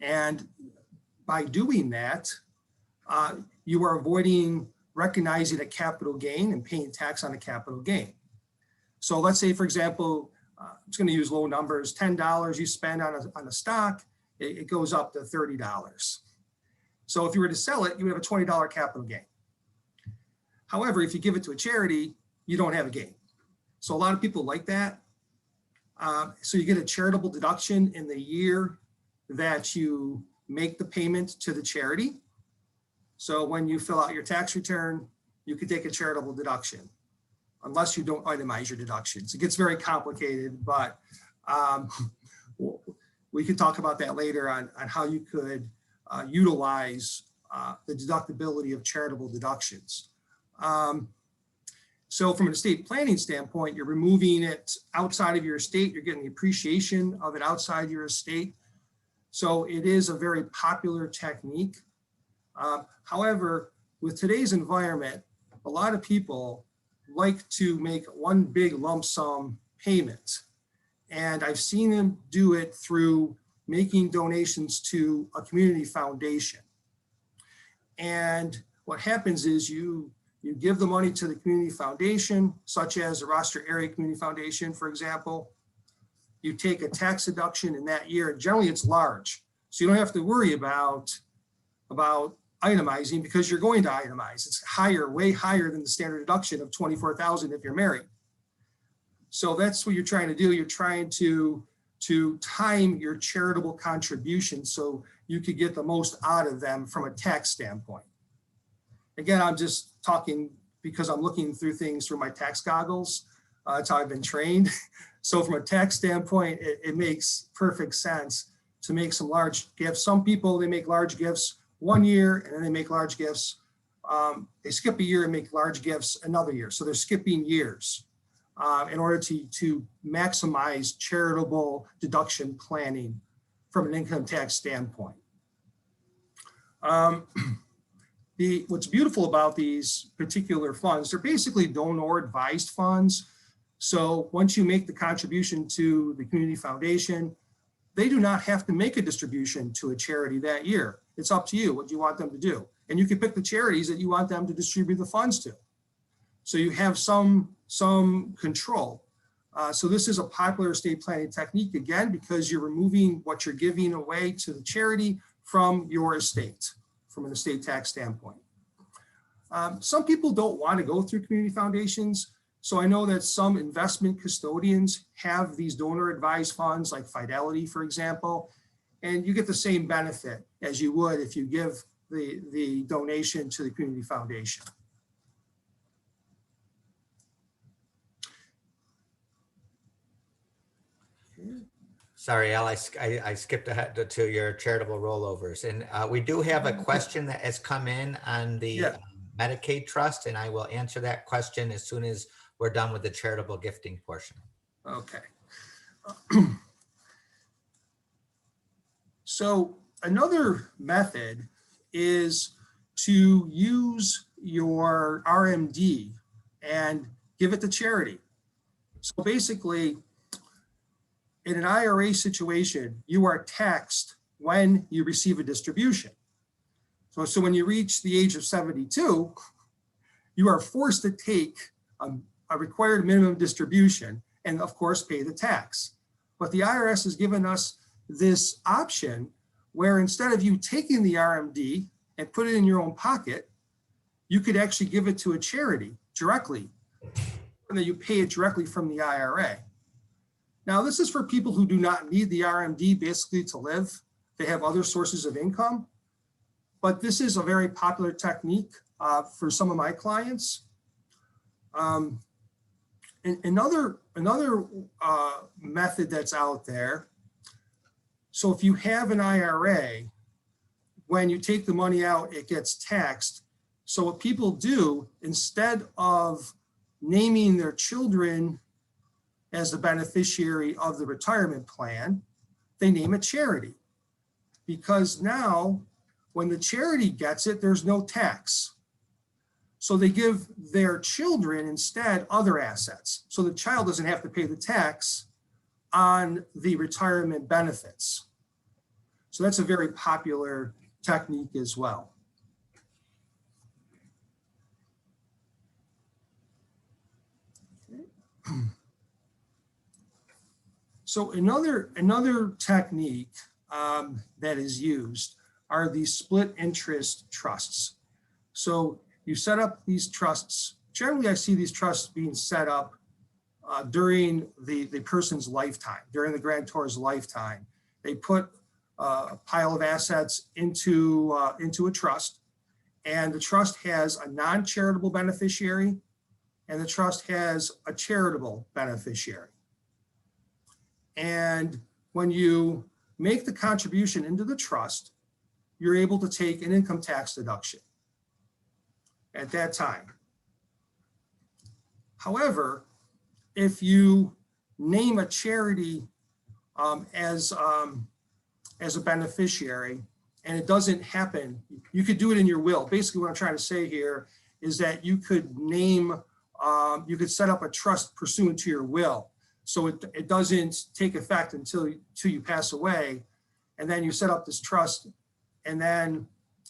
And by doing that, you are avoiding recognizing a capital gain and paying tax on a capital gain. So let's say, for example, it's going to use low numbers, $10 you spend on a stock, it goes up to $30. So if you were to sell it, you would have a $20 capital gain. However, if you give it to a charity, you don't have a gain. So a lot of people like that. So you get a charitable deduction in the year that you make the payment to the charity. So when you fill out your tax return, you could take a charitable deduction, unless you don't itemize your deductions. It gets very complicated, but we can talk about that later on how you could utilize the deductibility of charitable deductions. So from an estate planning standpoint, you're removing it outside of your estate. You're getting the appreciation of it outside your estate. So it is a very popular technique. However, with today's environment, a lot of people like to make one big lump sum payment. And I've seen them do it through making donations to a community foundation. And what happens is you give the money to the community foundation, such as the Rochester Area Community Foundation, for example. You take a tax deduction in that year. Generally, it's large. So you don't have to worry about itemizing, because you're going to itemize. It's higher, way higher than the standard deduction of $24,000 if you're married. So that's what you're trying to do. You're trying to time your charitable contributions so you could get the most out of them from a tax standpoint. Again, I'm just talking because I'm looking through things through my tax goggles. That's how I've been trained. So from a tax standpoint, it makes perfect sense to make some large gifts. Some people, they make large gifts one year and then they make large gifts they skip a year and make large gifts another year. So they're skipping years in order to maximize charitable deduction planning from an income tax standpoint. What's beautiful about these particular funds, they're basically donor advised funds. So once you make the contribution to the community foundation, they do not have to make a distribution to a charity that year. It's up to you what you want them to do. And you can pick the charities that you want them to distribute the funds to. So you have some control. So this is a popular estate planning technique, again, because you're removing what you're giving away to the charity from your estate, from an estate tax standpoint. Some people don't want to go through community foundations. So I know that some investment custodians have these donor advised funds like Fidelity, for example, and you get the same benefit as you would if you give the donation to the community foundation. Sorry, Al, I skipped ahead to your charitable rollovers. And we do have a question that has come in on the Medicaid trust, and I will answer that question as soon as we're done with the charitable gifting portion. Okay. So another method is to use your RMD and give it to charity. So basically, in an IRA situation, you are taxed when you receive a distribution. So when you reach the age of 72, you are forced to take a required minimum distribution and of course pay the tax. But the IRS has given us this option where instead of you taking the RMD and put it in your own pocket, you could actually give it to a charity directly, and then you pay it directly from the IRA. Now, this is for people who do not need the RMD basically to live. They have other sources of income, but this is a very popular technique for some of my clients. And another method that's out there. So if you have an IRA, when you take the money out, it gets taxed. So what people do, instead of naming their children as the beneficiary of the retirement plan, they name a charity. Because now, when the charity gets it, there's no tax. So they give their children instead other assets. So the child doesn't have to pay the tax on the retirement benefits. So that's a very popular technique as well. Okay. So another technique that is used are these split interest trusts. So you set up these trusts. Generally, I see these trusts being set up during the person's lifetime, during the grantor's lifetime. They put a pile of assets into a trust, and the trust has a non-charitable beneficiary, and the trust has a charitable beneficiary. And when you make the contribution into the trust, you're able to take an income tax deduction at that time. However, if you name a charity as a beneficiary and it doesn't happen, you could do it in your will. Basically what I'm trying to say here is that you could name, you could set up a trust pursuant to your will. So it doesn't take effect until you pass away. And then you set up this trust, and then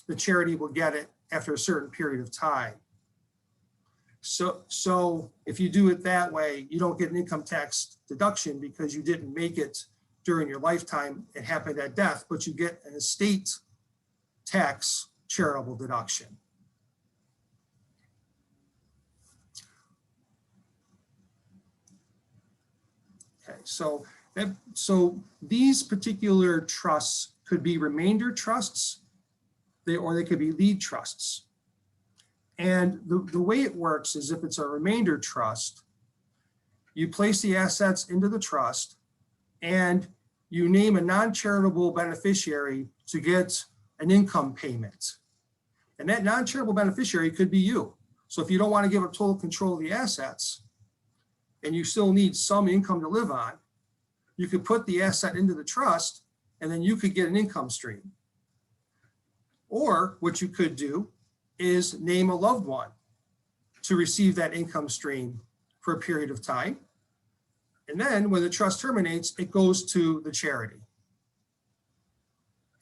the charity will get it after a certain period of time. So if you do it that way, you don't get an income tax deduction because you didn't make it during your lifetime. It happened at death, but you get an estate tax charitable deduction. Okay, so these particular trusts could be remainder trusts, or they could be lead trusts. And the way it works is if it's a remainder trust, you place the assets into the trust and you name a non-charitable beneficiary to get an income payment. And that non-charitable beneficiary could be you. So if you don't want to give up total control of the assets and you still need some income to live on, you could put the asset into the trust and then you could get an income stream. Or what you could do is name a loved one to receive that income stream for a period of time. And then when the trust terminates, it goes to the charity.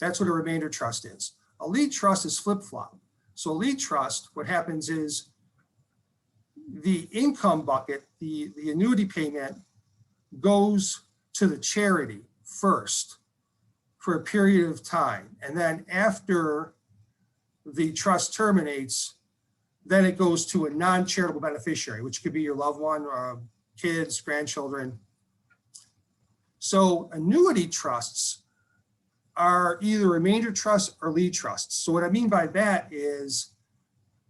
That's what a remainder trust is. A lead trust is flip-flop. So a lead trust, what happens is the income bucket, the annuity payment goes to the charity first for a period of time. And then after the trust terminates, then it goes to a non-charitable beneficiary, which could be your loved one, or kids, grandchildren. So annuity trusts are either remainder trusts or lead trusts. So what I mean by that is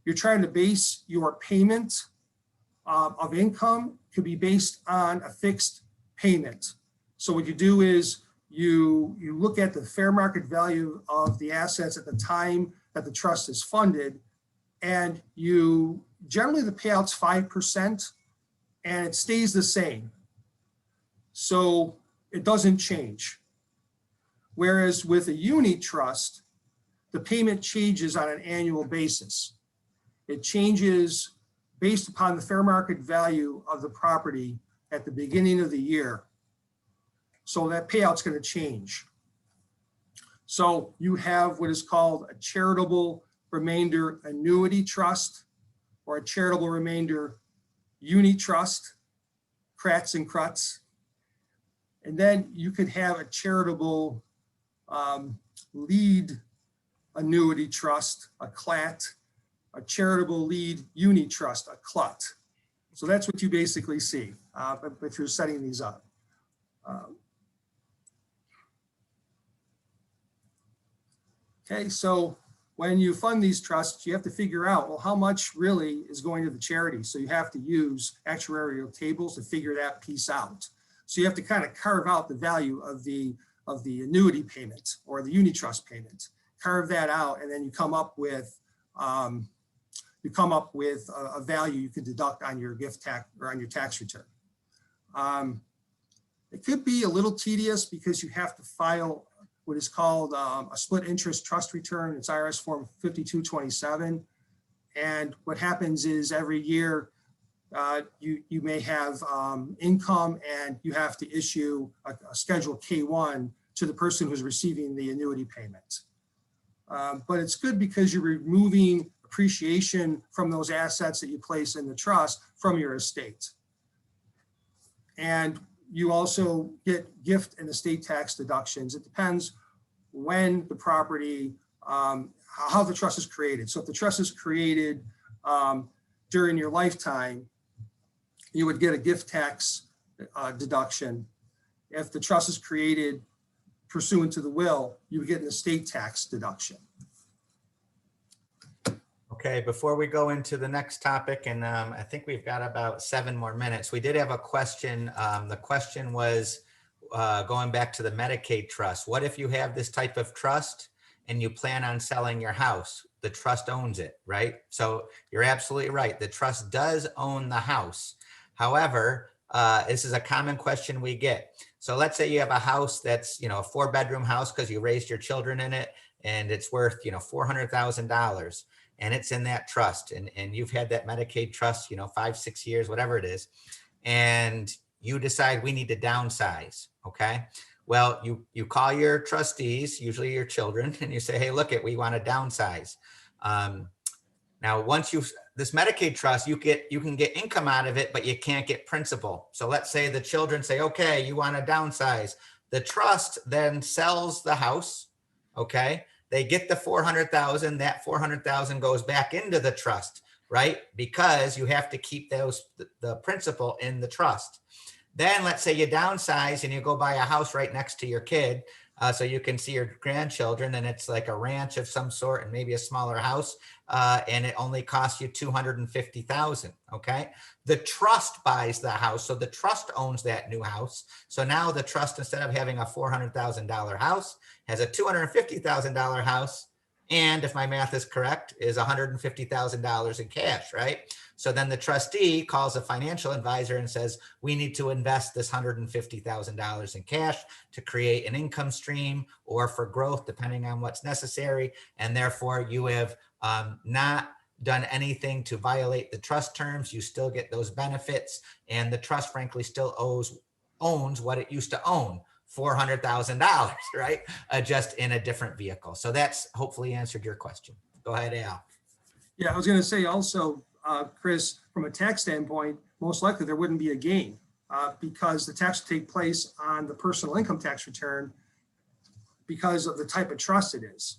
you're trying to base your payment of income could be based on a fixed payment. So what you do is you look at the fair market value of the assets at the time that the trust is funded, and you generally the payout's 5% and it stays the same. So it doesn't change. Whereas with a uni trust, the payment changes on an annual basis. It changes based upon the fair market value of the property at the beginning of the year. So that payout's going to change. So you have what is called a charitable remainder annuity trust or a charitable remainder uni trust, crats and cruts. And then you could have a charitable lead annuity trust, a CLAT, a charitable lead uni trust, a CLUT. So that's what you basically see if you're setting these up. Okay, so when you fund these trusts, you have to figure out, well, how much really is going to the charity? So you have to use actuarial tables to figure that piece out. So you have to kind of carve out the value of the annuity payment or the uni trust payment, carve that out, and then you come up with a value you can deduct on your gift tax or on your tax return. It could be a little tedious because you have to file what is called a split interest trust return. It's IRS form 5227. And what happens is every year you may have income and you have to issue a Schedule K1 to the person who's receiving the annuity payment. But it's good because you're removing appreciation from those assets that you place in the trust from your estate. And you also get gift and estate tax deductions. It depends when the property, how the trust is created. So if the trust is created during your lifetime, you would get a gift tax deduction. If the trust is created pursuant to the will, you would get an estate tax deduction. Okay, before we go into the next topic, and I think we've got about 7 more minutes, we did have a question. The question was going back to the Medicaid trust. What if you have this type of trust and you plan on selling your house? The trust owns it, right? So you're absolutely right. The trust does own the house. However, this is a common question we get. So let's say you have a house that's, a 4-bedroom house because you raised your children in it and it's worth, $400,000. And it's in that trust, and you've had that Medicaid trust, 5-6 years, whatever it is, and you decide we need to downsize. Okay, well, you call your trustees, usually your children, and you say, hey, look, we want to downsize. Now, once this Medicaid trust, you can get income out of it, but you can't get principal. So let's say the children say, okay, you want to downsize. The trust then sells the house. Okay. They get the $400,000, that $400,000 goes back into the trust, right? Because you have to keep the principal in the trust. Then let's say you downsize and you go buy a house right next to your kid so you can see your grandchildren, and it's like a ranch of some sort and maybe a smaller house, and it only costs you $250,000, okay? The trust buys the house, so the trust owns that new house. So now the trust, instead of having a $400,000 house, has a $250,000 house and if my math is correct, is $150,000 in cash, right? So then the trustee calls a financial advisor and says, we need to invest this $150,000 in cash to create an income stream or for growth, depending on what's necessary. And therefore you have not done anything to violate the trust terms. You still get those benefits, and the trust frankly still owns what it used to own, $400,000, right? Just in a different vehicle. So that's hopefully answered your question. Go ahead, Al. Yeah, I was going to say also, Chris, from a tax standpoint, most likely there wouldn't be a gain because the tax would take place on the personal income tax return because of the type of trust it is.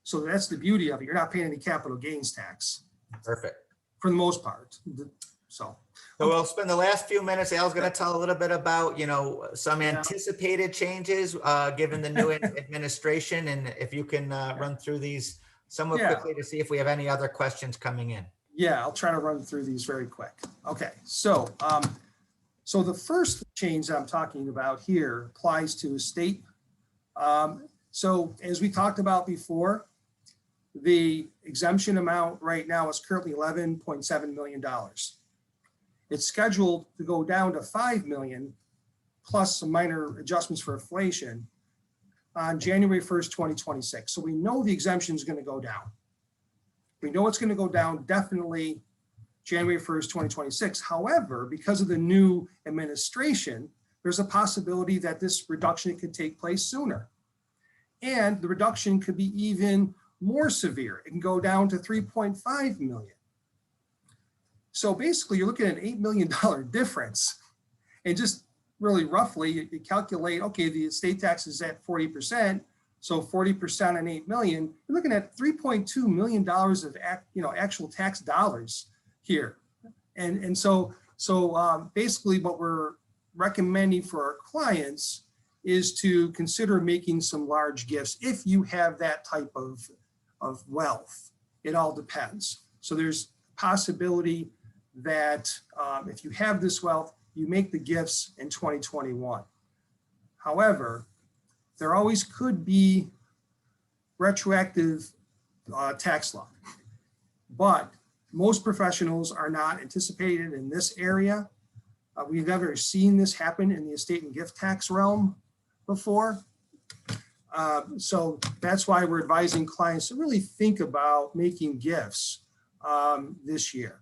So that's the beauty of it. You're not paying any capital gains tax. Perfect. For the most part. So we'll spend the last few minutes. Al's going to tell a little bit about, some anticipated changes given the new administration. And if you can run through these somewhat quickly to see if we have any other questions coming in. Yeah, I'll try to run through these very quick. Okay, so so the first change I'm talking about here applies to estate. So as we talked about before, the exemption amount right now is currently $11.7 million. It's scheduled to go down to $5 million plus some minor adjustments for inflation on January 1st, 2026. So we know the exemption is going to go down. We know it's going to go down definitely January 1st, 2026. However, because of the new administration, there's a possibility that this reduction could take place sooner. And the reduction could be even more severe. It can go down to 3.5 million. So basically you're looking at an $8 million difference. And just really roughly, you calculate, okay, the estate tax is at 40%. So 40% on 8 million, you're looking at $3.2 million of actual tax dollars here. And so basically what we're recommending for our clients is to consider making some large gifts if you have that type of wealth. It all depends. So there's possibility that if you have this wealth, you make the gifts in 2021. However, there always could be retroactive tax law, but most professionals are not anticipated in this area. We've never seen this happen in the estate and gift tax realm before. So that's why we're advising clients to really think about making gifts this year.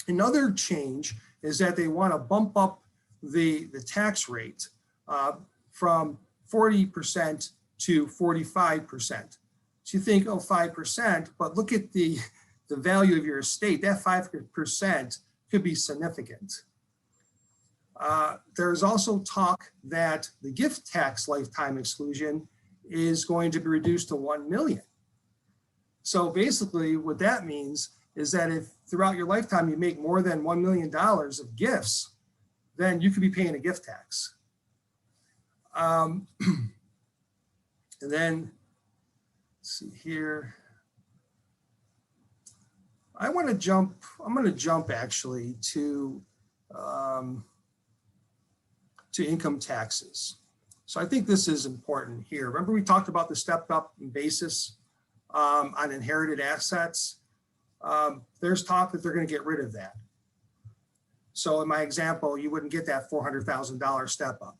Another change is that they want to bump up the tax rate from 40% to 45%. So you think, oh, 5%, but look at the value of your estate. That 5% could be significant. There's also talk that the gift tax lifetime exclusion is going to be reduced to 1 million. So basically what that means is that if throughout your lifetime you make more than $1 million of gifts, then you could be paying a gift tax. And then, let's see here. I'm going to jump actually to income taxes. So I think this is important here. Remember we talked about the stepped up basis on inherited assets. There's talk that they're going to get rid of that. So in my example, you wouldn't get that $400,000 step up.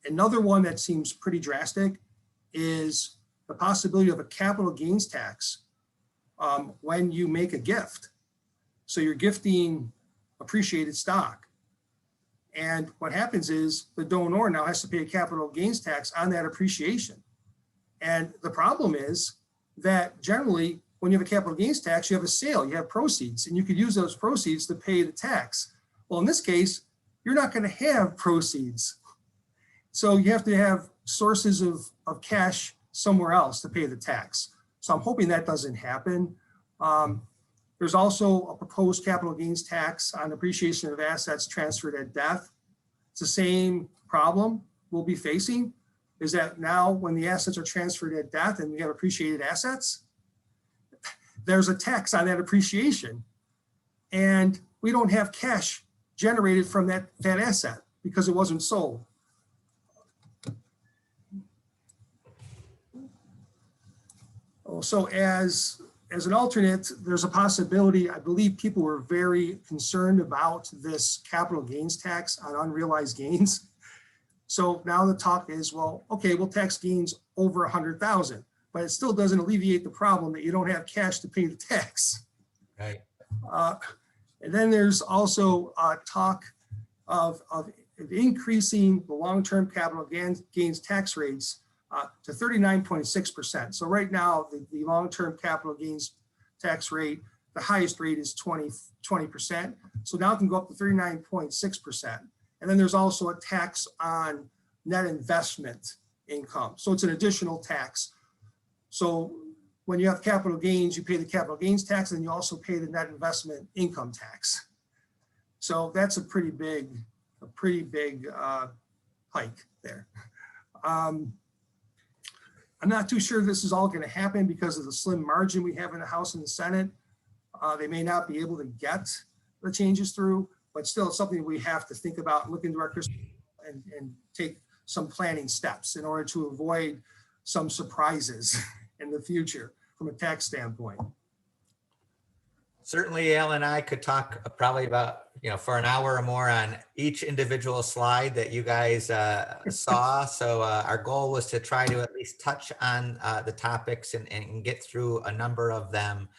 Another one that seems pretty drastic is the possibility of a capital gains tax when you make a gift. So you're gifting appreciated stock. And what happens is the donor now has to pay a capital gains tax on that appreciation. And the problem is that generally when you have a capital gains tax, you have a sale, you have proceeds, and you could use those proceeds to pay the tax. Well, in this case, you're not going to have proceeds. So you have to have sources of cash somewhere else to pay the tax. So I'm hoping that doesn't happen. There's also a proposed capital gains tax on appreciation of assets transferred at death. It's the same problem we'll be facing, is that now when the assets are transferred at death and we have appreciated assets, there's a tax on that appreciation. And we don't have cash generated from that asset because it wasn't sold. So as an alternate, there's a possibility, I believe people were very concerned about this capital gains tax on unrealized gains. So now the talk is, well, okay, we'll tax gains over 100,000, but it still doesn't alleviate the problem that you don't have cash to pay the tax. Right. And then there's also talk of increasing the long-term capital gains tax rates to 39.6%. So right now, the long-term capital gains tax rate, the highest rate is 20%. So now it can go up to 39.6%. And then there's also a tax on net investment income. So it's an additional tax. So when you have capital gains, you pay the capital gains tax, and you also pay the net investment income tax. So that's a pretty big hike there. I'm not too sure this is all going to happen because of the slim margin we have in the House and the Senate. They may not be able to get the changes through, but still it's something we have to think about, look into our crystal and take some planning steps in order to avoid some surprises in the future from a tax standpoint. Certainly, Al and I could talk probably about, for an hour or more on each individual slide that you guys saw. So our goal was to try to at least touch on the topics and get through a number of them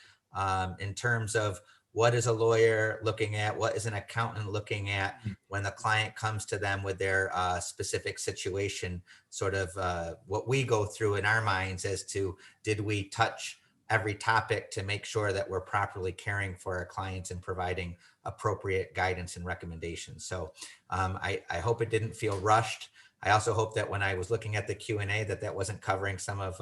in terms of what is a lawyer looking at, what is an accountant looking at when the client comes to them with their specific situation, sort of what we go through in our minds as to, did we touch every topic to make sure that we're properly caring for our clients and providing appropriate guidance and recommendations. So I hope it didn't feel rushed. I also hope that when I was looking at the Q&A that wasn't covering some of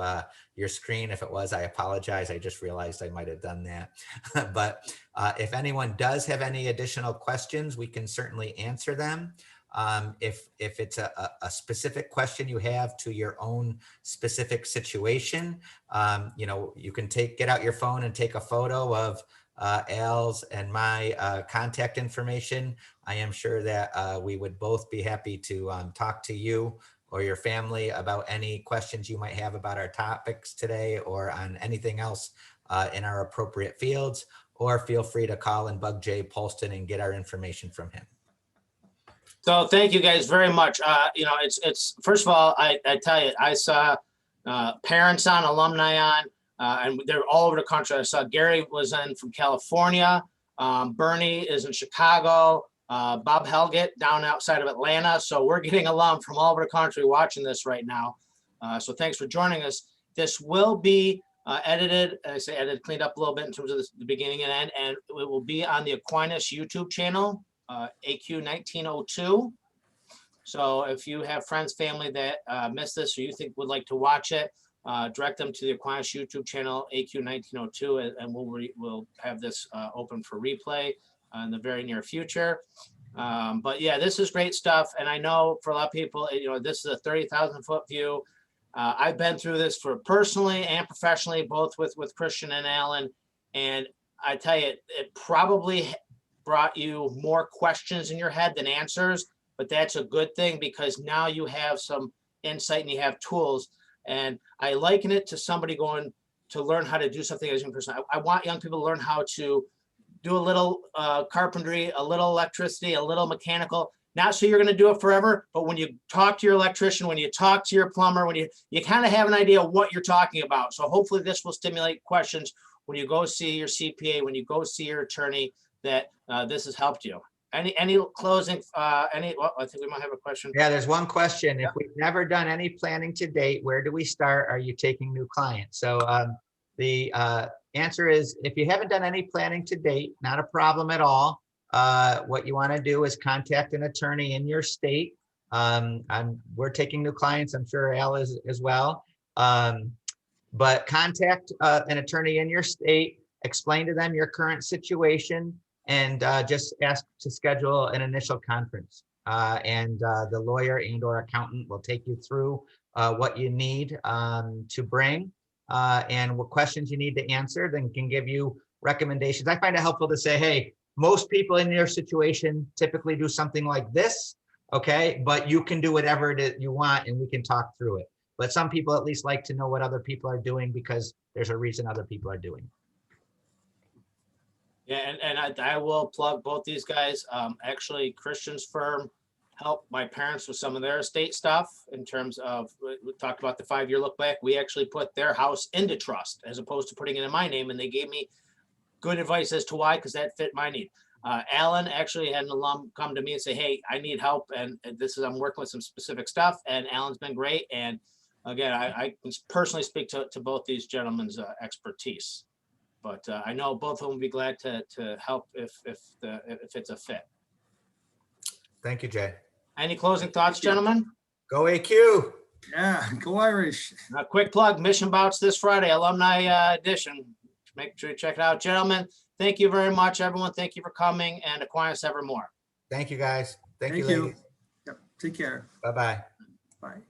your screen. If it was, I apologize. I just realized I might have done that. But if anyone does have any additional questions, we can certainly answer them. If it's a specific question you have to your own specific situation, you can get out your phone and take a photo of Al's and my contact information. I am sure that we would both be happy to talk to you or your family about any questions you might have about our topics today or on anything else in our appropriate fields, or feel free to call and bug Jay Polston and get our information from him. So thank you guys very much. It's first of all, I tell you, I saw parents on, alumni on, and they're all over the country. I saw Gary was in from California. Bernie is in Chicago. Bob Helgett down outside of Atlanta. So we're getting alum from all over the country watching this right now. So thanks for joining us. This will be edited, I say edited, cleaned up a little bit in terms of the beginning and end, and it will be on the Aquinas YouTube channel. AQ 1902. So if you have friends, family that missed this or you think would like to watch it, direct them to the Aquinas YouTube channel, AQ 1902, and we'll have this open for replay in the very near future. But yeah, this is great stuff. And I know for a lot of people, this is a 30,000 foot view. I've been through this for personally and professionally, both with Christian and Alan. And I tell you, it probably brought you more questions in your head than answers, but that's a good thing because now you have some insight and you have tools. And I liken it to somebody going to learn how to do something as a young person. I want young people to learn how to do a little carpentry, a little electricity, a little mechanical, not so you're going to do it forever, but when you talk to your electrician, when you talk to your plumber, when you kind of have an idea of what you're talking about. So hopefully this will stimulate questions when you go see your CPA, when you go see your attorney, that this has helped you. Any closing, I think we might have a question. Yeah, there's one question. If we've never done any planning to date, where do we start? Are you taking new clients? So the answer is, if you haven't done any planning to date, not a problem at all. What you want to do is contact an attorney in your state. We're taking new clients. I'm sure Al is as well. But contact an attorney in your state, explain to them your current situation, and just ask to schedule an initial conference. And the lawyer and or accountant will take you through what you need to bring and what questions you need to answer, then can give you recommendations. I find it helpful to say, hey, most people in your situation typically do something like this, okay? But you can do whatever it is you want and we can talk through it. but some people at least like to know what other people are doing because there's a reason other people are doing. Yeah, and I will plug both these guys. Actually, Christian's firm helped my parents with some of their estate stuff in terms of, we talked about the 5-year look back. We actually put their house into trust as opposed to putting it in my name, and they gave me good advice as to why, because that fit my need. Alan actually had an alum come to me and say, hey, I need help, and I'm working with some specific stuff, and Alan's been great. And again, I can personally speak to both these gentlemen's expertise. But I know both of them would be glad to help if it's a fit. Thank you, Jay. Any closing thoughts, Thank you. gentlemen? Go AQ. Yeah, go Irish. A quick plug, Mission Bouts this Friday, alumni edition. Make sure you check it out. Gentlemen, thank you very much, everyone. Thank you for coming, and Aquinas evermore. Thank you, guys. Thank you, Thank you. ladies. Yep, take care. Bye-bye. Bye.